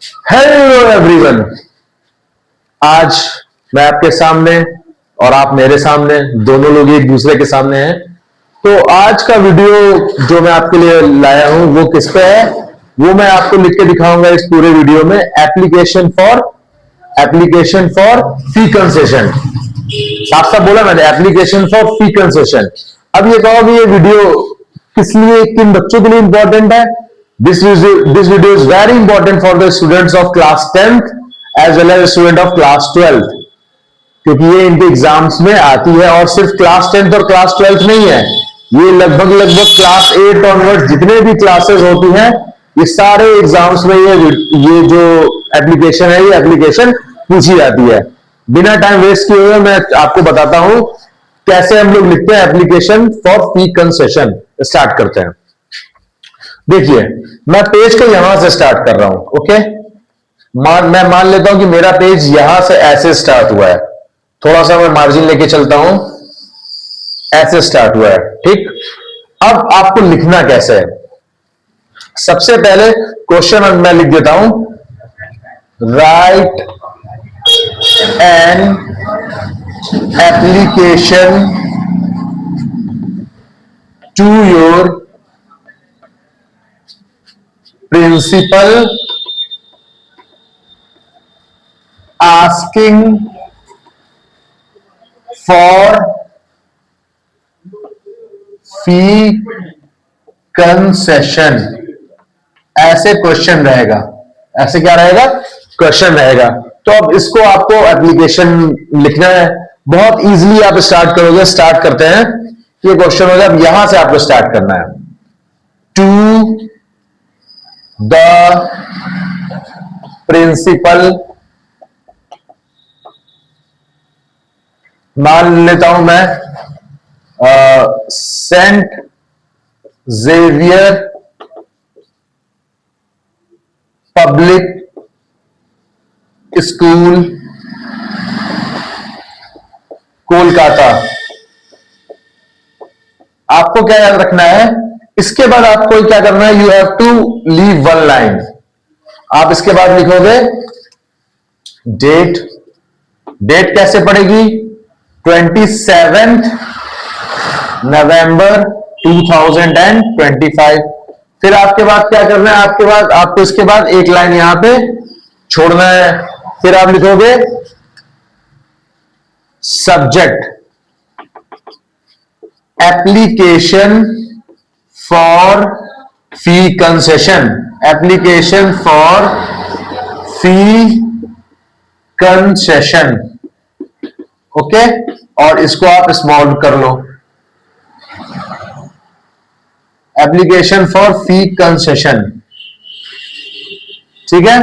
Hello everyone, आज मैं आपके सामने और आप मेरे सामने, दोनों लोग एक दूसरे के सामने हैं। तो आज का वीडियो जो मैं आपके लिए लाया हूं वो किस पे है, वो मैं आपको लिख के दिखाऊंगा इस पूरे वीडियो में। Application for fee concession. साफ साफ बोला मैंने, एप्लीकेशन फॉर फी कंसेशन। अब ये कहो कि ये वीडियो किस लिए, किन बच्चों के लिए इंपॉर्टेंट है। This video is very important for the students of class 10th as well as student of class 12th, क्योंकि ये इनके एग्जाम्स में आती है। और सिर्फ क्लास 10th और क्लास 12th नहीं है, ये लगभग क्लास 8 ऑनवर्ड जितने भी क्लासेस होती हैं, ये सारे एग्जाम्स में ये जो एप्लीकेशन है, ये एप्लीकेशन पूछी जाती है। बिना टाइम वेस्ट किए हुए मैं आपको बताता हूं कैसे हम लोग लिखते हैं application for fee concession. Start करते हैं। देखिए, मैं पेज को यहां से स्टार्ट कर रहा हूं। ओके, मैं मान लेता हूं कि मेरा पेज यहां से ऐसे स्टार्ट हुआ है। थोड़ा सा मैं मार्जिन लेके चलता हूं, ऐसे स्टार्ट हुआ है। ठीक, अब आपको लिखना कैसे है। सबसे पहले क्वेश्चन मैं लिख देता हूं, write an application to your principal asking for fee concession। ऐसे क्वेश्चन रहेगा, ऐसे क्या रहेगा, क्वेश्चन रहेगा। तो अब इसको आपको एप्लीकेशन लिखना है। बहुत इजीली आप स्टार्ट करोगे। स्टार्ट करते हैं, ये क्वेश्चन हो गया। अब यहां से आपको स्टार्ट करना है। टू the principal, मान लेता हूं मैं Saint Xavier public school Kolkata. आपको क्या याद रखना है, इसके बाद आपको क्या करना है, you have to leave one line. आप इसके बाद लिखोगे डेट। डेट कैसे पड़ेगी, 27 नवंबर 2025। फिर आपके बाद क्या करना है, आपके बाद आपको इसके बाद एक लाइन यहां पे छोड़ना है। फिर आप लिखोगे subject application for fee concession. Application for fee concession. Okay, और इसको आप स्मॉल कर लो, एप्लीकेशन फॉर फी कंसेशन। ठीक है।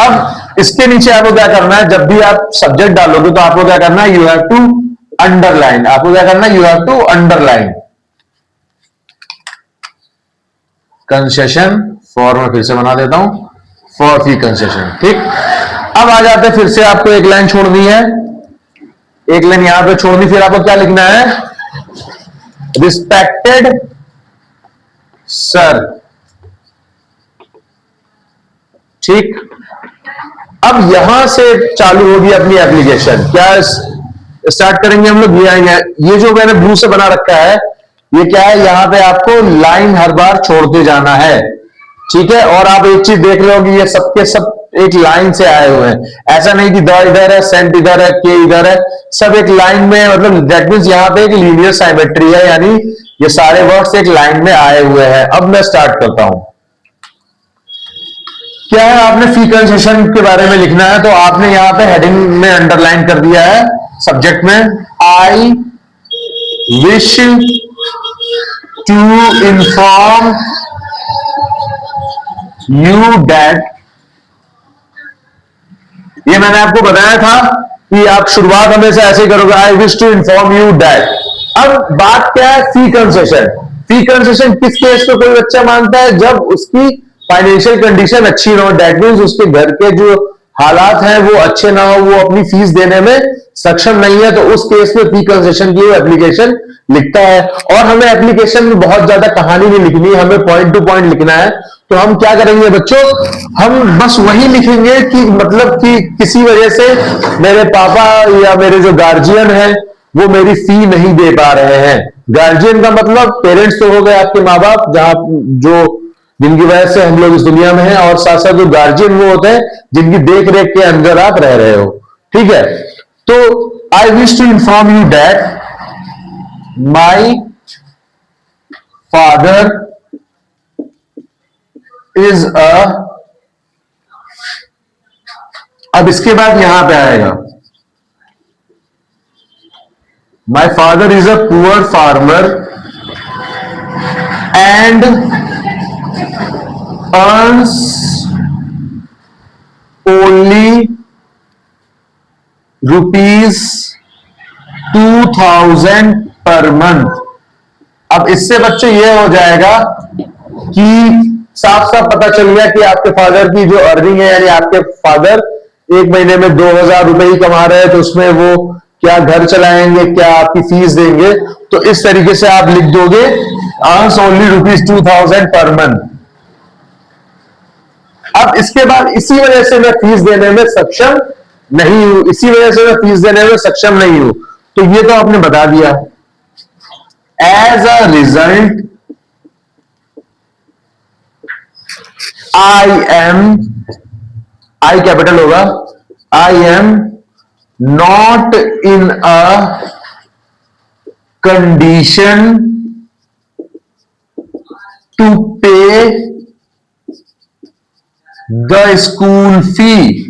अब इसके नीचे आपको क्या करना है, जब भी आप सब्जेक्ट डालोगे तो आपको क्या करना है, यू हैव टू अंडरलाइन। आपको क्या करना है, you have to underline concession for. मैं फिर से बना देता हूं, फॉर फी कंसेशन। ठीक, अब आ जाते हैं, फिर से आपको एक लाइन छोड़नी है, एक लाइन यहां पे छोड़नी। फिर आपको क्या लिखना है, रिस्पेक्टेड सर। ठीक, अब यहां से चालू होगी अपनी एप्लीकेशन। क्या स्टार्ट करेंगे हम लोग, ये जो मैंने ब्लू से बना रखा है, ये क्या है, यहां पे आपको लाइन हर बार छोड़ते जाना है। ठीक है, और आप एक चीज देख लो कि ये सबके सब एक लाइन से आए हुए हैं। ऐसा नहीं कि द इधर है, सेंट इधर है, के इधर है, सब एक लाइन में। मतलब दैट मींस यहां पे एक लीनियर साइमेट्री है, यानी ये सारे वर्ड्स एक लाइन में आए हुए हैं। अब मैं स्टार्ट करता हूं। क्या है, आपने फी कंसेशन के बारे में लिखना है, तो आपने यहां पे हेडिंग में अंडरलाइन कर दिया है, सब्जेक्ट में, I wish to inform you that. ये मैंने आपको बताया था कि आप शुरुआत हमेशा ऐसे ही करोगे, I wish to inform you that. अब बात क्या है, फी कंसेशन। फी कंसेशन किस केस पे कोई बच्चा मांगता है, जब उसकी फाइनेंशियल कंडीशन अच्छी ना हो। दैट मीन्स उसके घर के जो हालात हैं वो अच्छे ना हो, वो अपनी फीस देने में सक्षम नहीं है, तो उस केस में फी कंसेशन की एप्लीकेशन लिखता है। और हमें एप्लीकेशन में बहुत ज्यादा कहानी नहीं लिखनी है, हमें पॉइंट टू पॉइंट लिखना है। तो हम क्या करेंगे बच्चों, हम बस वही लिखेंगे कि मतलब कि किसी वजह से मेरे पापा या मेरे जो गार्जियन है वो मेरी फी नहीं दे पा रहे हैं। गार्जियन का मतलब पेरेंट्स तो हो गए आपके माँ बाप, जहां जो जिनकी वजह से हम लोग इस दुनिया में हैं, और साथ साथ जो गार्जियन वो होते हैं जिनकी देख रेख के अंदर आप रह रहे हो। ठीक है, तो I wish to inform you that my father is a, अब इसके बाद यहां पे आएगा, my father is a poor farmer and earns only ₹2000 per month. अब इससे बच्चों ये हो जाएगा कि साफ साफ पता चल गया कि आपके फादर की जो अर्निंग है, यानी आपके फादर एक महीने में 2000 रुपए ही कमा रहे हैं, तो उसमें वो क्या घर चलाएंगे, क्या आपकी फीस देंगे। तो इस तरीके से आप लिख दोगे अर्न्स ओनली ₹2000 पर मंथ। अब इसके बाद इसी वजह से मैं फीस देने में सक्षम नहीं हूं, इसी वजह से मैं फीस देने में सक्षम नहीं हूं, तो ये तो आपने बता दिया। As a result I am, I capital होगा, I am not in a condition to pay the school fee.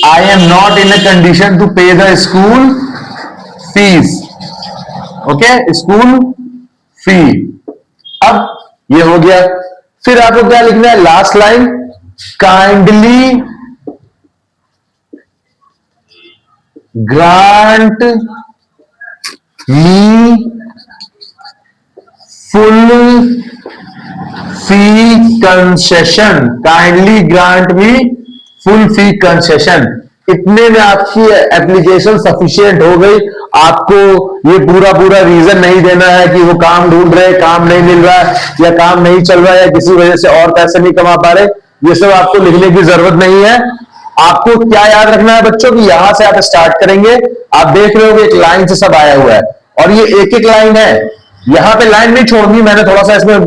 I am not in a condition to pay the school fees. Okay, school fee. अब ये हो गया, फिर आपको क्या लिखना है, लास्ट लाइन, काइंडली ग्रांट मी फुल फी कंसेशन, काइंडली ग्रांट मी full फी concession. इतने में आपकी एप्लीकेशन सफिशिएंट हो गई। आपको ये पूरा पूरा रीजन नहीं देना है कि वो काम ढूंढ रहे, काम नहीं मिल रहा है, या काम नहीं चल रहा है, या किसी वजह से और पैसे नहीं कमा पा रहे। ये सब आपको लिखने की जरूरत नहीं है। आपको क्या याद रखना है बच्चों की, यहां से आप स्टार्ट करेंगे, आप देख रहे हो एक लाइन से सब आया हुआ है, और ये एक एक लाइन है। यहां पे लाइन नहीं छोड़नी, मैंने थोड़ा सा इसमें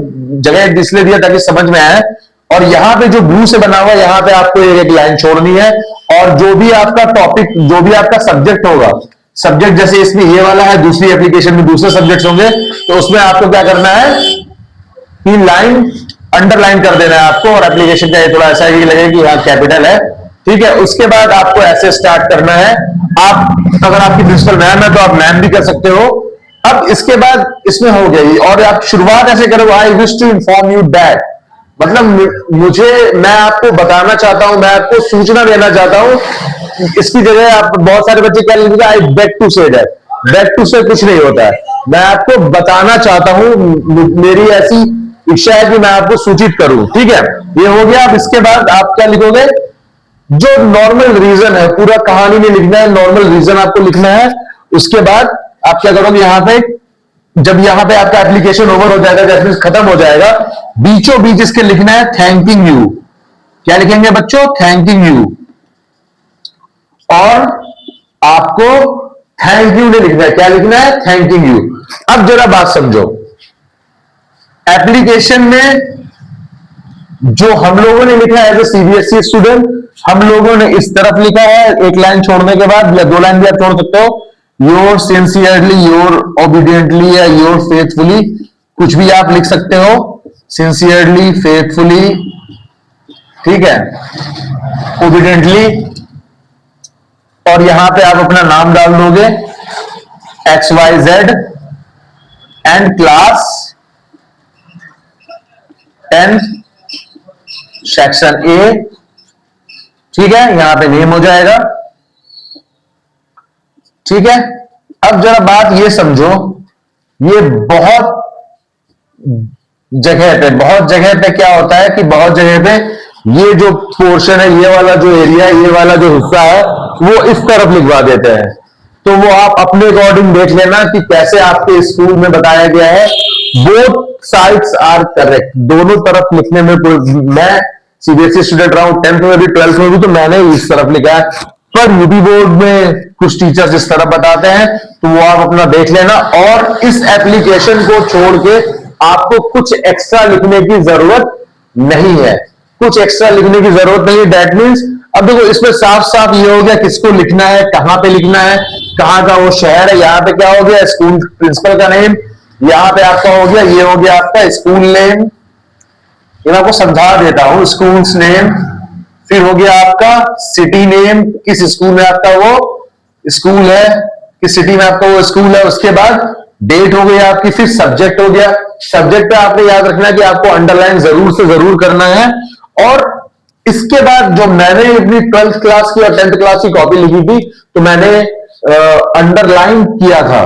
जगह इसलिए दिया ताकि समझ में आए। और यहां पे जो ब्लू से बना हुआ है, यहां पे आपको एक लाइन छोड़नी है, और जो भी आपका टॉपिक, जो भी आपका सब्जेक्ट होगा, सब्जेक्ट जैसे इसमें ये वाला है, दूसरी एप्लीकेशन में दूसरे सब्जेक्ट्स होंगे, तो उसमें आपको क्या करना है, 3 लाइन अंडरलाइन कर देना है आपको, और एप्लीकेशन का ये थोड़ा ऐसा ही लगेगा कि हाँ कैपिटल है। ठीक है, उसके बाद आपको ऐसे स्टार्ट करना है। आप अगर आपकी प्रिंसिपल मैम है तो आप मैम भी कर सकते हो। अब इसके बाद इसमें हो गई, और आप शुरुआत ऐसे करो, I wish to inform you that, मतलब मुझे, मैं आपको बताना चाहता हूं, मैं आपको सूचना देना चाहता हूं। इसकी जगह आप बहुत सारे बच्चे क्या लिखेंगे, I beg to say that. Beg to say कुछ नहीं होता है, मैं आपको बताना चाहता हूं, मेरी ऐसी इच्छा है कि मैं आपको सूचित करूं। ठीक है, ये हो गया। अब इसके बाद आप क्या लिखोगे, जो नॉर्मल रीजन है, पूरा कहानी में लिखना है, नॉर्मल रीजन आपको लिखना है। उसके बाद आप क्या करोगे, यहां पे जब यहां पे आपका एप्लीकेशन ओवर हो जाएगा, जैसे खत्म हो जाएगा, बीचों बीच इसके लिखना है थैंकिंग यू। क्या लिखेंगे बच्चों, थैंकिंग यू। और आपको थैंक यू नहीं लिखना है, क्या लिखना है, थैंकिंग यू। अब जरा बात समझो, एप्लीकेशन में जो हम लोगों ने लिखा है एज ए सीबीएसई स्टूडेंट, हम लोगों ने इस तरफ लिखा है, एक लाइन छोड़ने के बाद, या 2 लाइन भी आप छोड़ सकते हो, योर सिंसियरली, योर ओबीडियंटली, या योर फेथफुली, कुछ भी आप लिख सकते हो, सिंसियरली, फेथफुली, ठीक है, ओबीडियंटली। और यहां पे आप अपना नाम डाल दोगे, XYZ, and class 10 section A। ठीक है, यहां पे नेम हो जाएगा। ठीक है, अब जरा बात ये समझो, ये बहुत जगह पे क्या होता है कि बहुत जगह पे ये जो पोर्शन है, ये वाला जो एरिया है, ये वाला जो हिस्सा है, वो इस तरफ लिखवा देते हैं। तो वो आप अपने अकॉर्डिंग देख लेना कि कैसे आपके स्कूल में बताया गया है। बोथ साइड्स आर करेक्ट, दोनों तरफ लिखने में मैं सीबीएसई स्टूडेंट रहा हूं, 10th में भी 12th में भी, तो मैंने इस तरफ लिखा है। पर यूपी बोर्ड में कुछ टीचर्स इस तरफ बताते हैं, तो वो आप अपना देख लेना। और इस एप्लीकेशन को छोड़ के आपको कुछ एक्स्ट्रा लिखने की जरूरत नहीं है, कुछ एक्स्ट्रा लिखने की जरूरत नहीं है। दैट मीन्स अब देखो इसमें साफ साफ ये हो गया किसको लिखना है, कहां पे लिखना है, कहां का वो शहर है। यहाँ पे क्या हो गया, स्कूल प्रिंसिपल का नेम, यहाँ पे आपका हो गया, ये हो गया आपका स्कूल नेम, ये मैं आपको समझा देता हूं, स्कूल्स नेम। फिर हो गया आपका सिटी नेम, किस स्कूल में आपका वो स्कूल है, किस सिटी में आपका वो स्कूल है। उसके बाद डेट हो गई आपकी, फिर सब्जेक्ट हो गया। सब्जेक्ट पे आपने याद रखना है कि आपको अंडरलाइन जरूर से जरूर करना है। और इसके बाद जो मैंने अपनी 12th क्लास की और 10th क्लास की कॉपी लिखी थी, तो मैंने अंडरलाइन किया था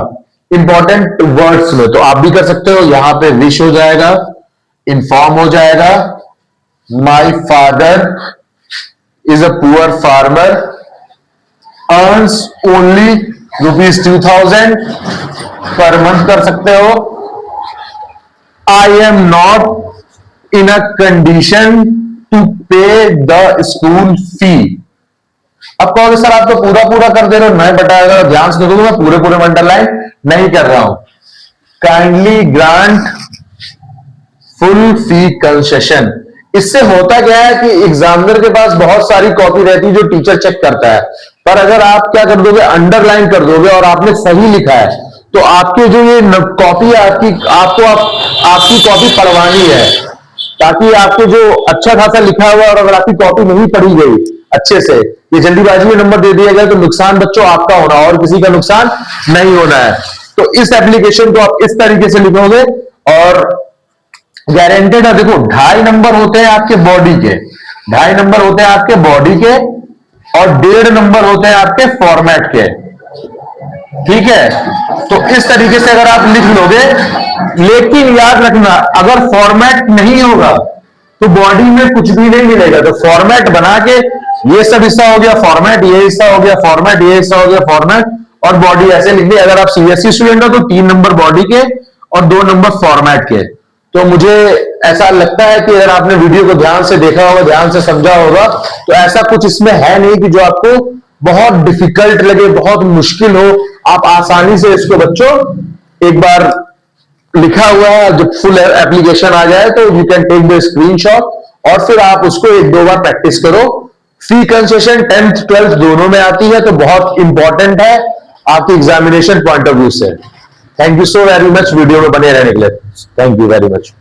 इंपॉर्टेंट वर्ड्स में, तो आप भी कर सकते हो। यहां पे विश हो जाएगा, इन्फॉर्म हो जाएगा, my father is a poor farmer, earns only ₹2000 per month कर सकते हो। I am not in a condition to pay the school fee. अब कहोगे सर आप तो पूरा पूरा कर दे रहे हो, मैं बता अगर ध्यान से देखोगे मैं पूरे पूरे अंडरलाइन नहीं कर रहा हूं। काइंडली ग्रांट फुल फी कंसेशन। इससे होता क्या है कि एग्जामिनर के पास बहुत सारी कॉपी रहती है जो टीचर चेक करता है, पर अगर आप क्या कर दोगे, अंडरलाइन कर दोगे और आपने सही लिखा है, तो आपके जो ये कॉपी है आपकी आपकी कॉपी पढ़वानी है, ताकि आपके जो अच्छा खासा लिखा हुआ और अगर आपकी कॉपी नहीं पढ़ी गई अच्छे से, ये जल्दीबाजी में नंबर दे दिया गया, तो नुकसान बच्चों आपका होना और किसी का नुकसान नहीं होना है। तो इस एप्लीकेशन को आप इस तरीके से लिखोगे और गारंटेड है। देखो 2.5 नंबर होते हैं आपके बॉडी के, 2.5 नंबर होते हैं आपके बॉडी के और 1.5 नंबर होते हैं आपके फॉर्मेट के, ठीक है। तो इस तरीके से अगर आप लिख लोगे, लेकिन याद रखना अगर फॉर्मेट नहीं होगा तो बॉडी में कुछ भी नहीं मिलेगा। तो फॉर्मेट बना के ये सब हिस्सा हो गया फॉर्मेट, ये हिस्सा हो गया फॉर्मेट, ये हिस्सा हो गया फॉर्मेट, और बॉडी ऐसे लिख दी। अगर आप सीबीएसई स्टूडेंट हो तो 3 नंबर बॉडी के और 2 नंबर फॉर्मेट के। तो मुझे ऐसा लगता है कि अगर आपने वीडियो को ध्यान से देखा होगा, ध्यान से समझा होगा, तो ऐसा कुछ इसमें है नहीं कि जो आपको बहुत डिफिकल्ट लगे, बहुत मुश्किल हो। आप आसानी से इसको बच्चों एक बार लिखा हुआ है, जब फुल एप्लीकेशन आ जाए तो you can take the screenshot और फिर आप उसको 1-2 बार प्रैक्टिस करो। फी कंसेशन 10th 12th दोनों में आती है, तो बहुत इंपॉर्टेंट है आपकी एग्जामिनेशन पॉइंट ऑफ व्यू से। Thank you so very much video में बने रहने के लिए। Thank you very much.